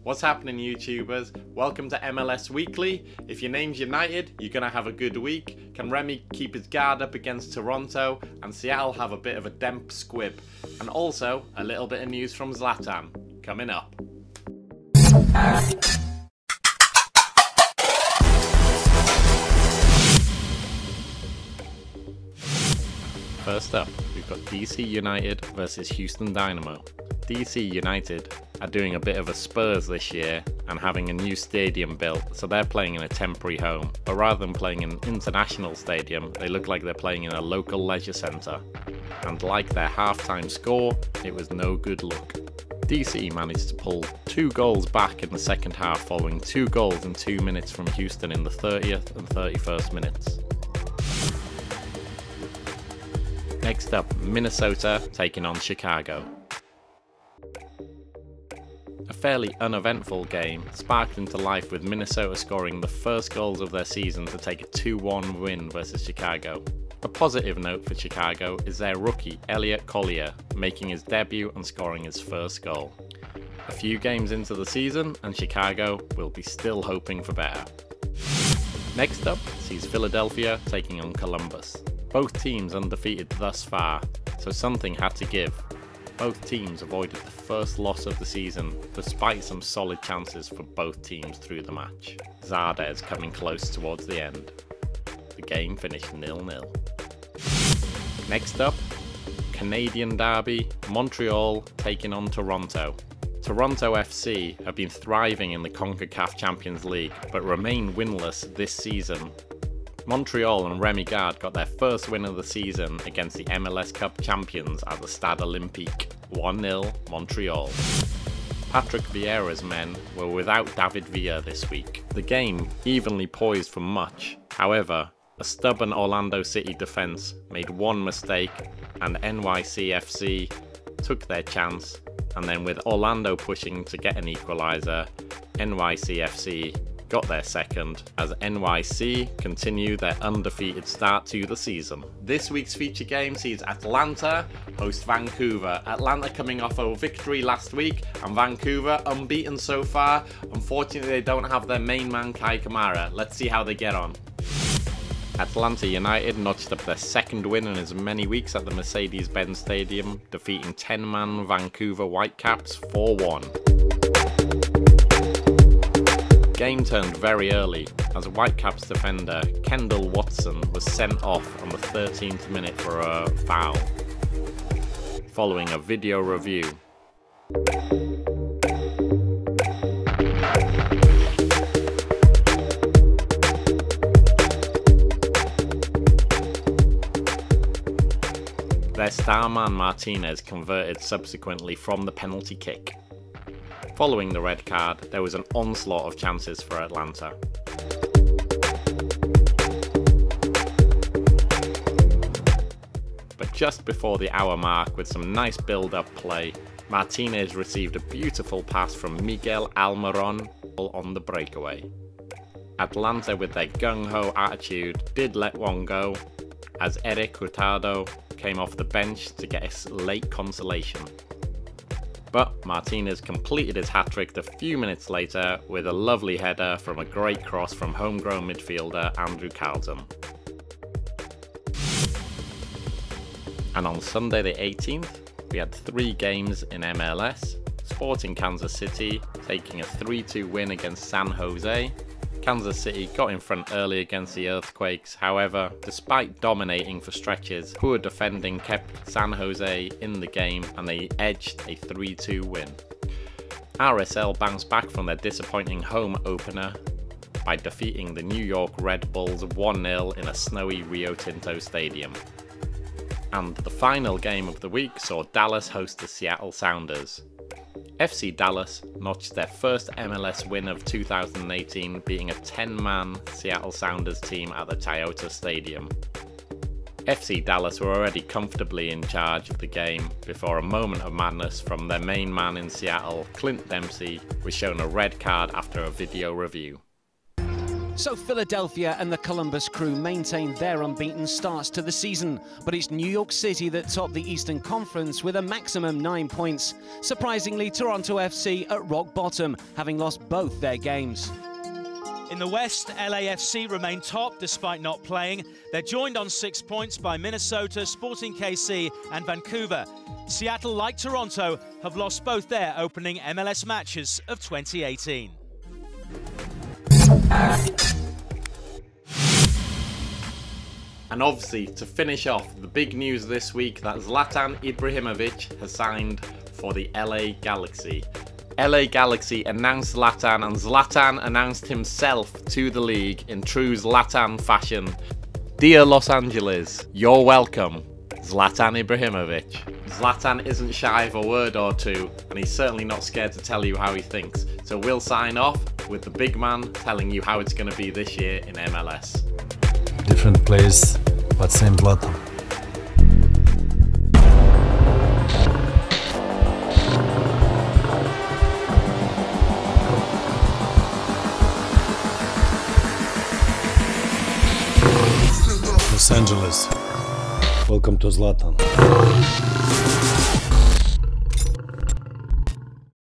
What's happening, YouTubers? Welcome to MLS Weekly. If your name's United, you're going to have a good week. Can Remy keep his guard up against Toronto? And Seattle have a bit of a DEMP squib. And also, a little bit of news from Zlatan. Coming up. First up, we've got DC United versus Houston Dynamo. DC United are doing a bit of a Spurs this year and having a new stadium built, so they're playing in a temporary home. But rather than playing in an international stadium, they look like they're playing in a local leisure centre. And like their halftime score, it was no good look. DC managed to pull 2 goals back in the second half following 2 goals in 2 minutes from Houston in the 30th and 31st minutes. Next up, Minnesota taking on Chicago. A fairly uneventful game sparked into life with Minnesota scoring the first goals of their season to take a 2-1 win versus Chicago. A positive note for Chicago is their rookie Elliot Collier making his debut and scoring his first goal. A few games into the season and Chicago will be still hoping for better. Next up sees Philadelphia taking on Columbus. Both teams undefeated thus far, so something had to give. Both teams avoided the first loss of the season, despite some solid chances for both teams through the match. Zardes coming close towards the end. The game finished 0-0. Next up, Canadian derby, Montreal taking on Toronto. Toronto FC have been thriving in the CONCACAF Champions League, but remain winless this season. Montreal and Remy Gard got their first win of the season against the MLS Cup champions at the Stade Olympique, 1-0 Montreal. Patrick Vieira's men were without David Villa this week. The game evenly poised for much, however, a stubborn Orlando City defence made one mistake and NYCFC took their chance, and then with Orlando pushing to get an equaliser, NYCFC got their second as NYC continue their undefeated start to the season. This week's feature game sees Atlanta host Vancouver. Atlanta coming off a victory last week and Vancouver unbeaten so far. Unfortunately, they don't have their main man Kai Kamara. Let's see how they get on. Atlanta United notched up their second win in as many weeks at the Mercedes-Benz Stadium, defeating 10-man Vancouver Whitecaps 4-1. Game turned very early as Whitecaps defender Kendall Watson was sent off on the 13th minute for a foul, following a video review. Their star man Martinez converted subsequently from the penalty kick. Following the red card, there was an onslaught of chances for Atlanta. But just before the hour mark, with some nice build-up play, Martinez received a beautiful pass from Miguel Almiron on the breakaway. Atlanta, with their gung-ho attitude, did let one go, as Eric Hurtado came off the bench to get a late consolation. But Martinez completed his hat-trick a few minutes later with a lovely header from a great cross from homegrown midfielder Andrew Carlton. And on Sunday the 18th, we had 3 games in MLS. Sporting Kansas City taking a 3-2 win against San Jose. Kansas City got in front early against the Earthquakes, however, despite dominating for stretches, poor defending kept San Jose in the game and they edged a 3-2 win. RSL bounced back from their disappointing home opener by defeating the New York Red Bulls 1-0 in a snowy Rio Tinto stadium. And the final game of the week saw Dallas host the Seattle Sounders. FC Dallas notched their first MLS win of 2018, beating a 10-man Seattle Sounders team at the Toyota Stadium. FC Dallas were already comfortably in charge of the game before a moment of madness from their main man in Seattle, Clint Dempsey, was shown a red card after a video review. So Philadelphia and the Columbus Crew maintain their unbeaten starts to the season, but it's New York City that topped the Eastern Conference with a maximum 9 points. Surprisingly, Toronto FC at rock bottom, having lost both their games. In the West, LAFC remain top despite not playing. They're joined on 6 points by Minnesota, Sporting KC and Vancouver. Seattle, like Toronto, have lost both their opening MLS matches of 2018. And obviously, to finish off, the big news this week that Zlatan Ibrahimovic has signed for the LA Galaxy. LA Galaxy announced Zlatan, and Zlatan announced himself to the league in true Zlatan fashion. Dear Los Angeles, you're welcome, Zlatan Ibrahimovic. Zlatan isn't shy of a word or two, and he's certainly not scared to tell you how he thinks. So we'll sign off with the big man telling you how it's going to be this year in MLS. Different place, but same Zlatan. Los Angeles, welcome to Zlatan.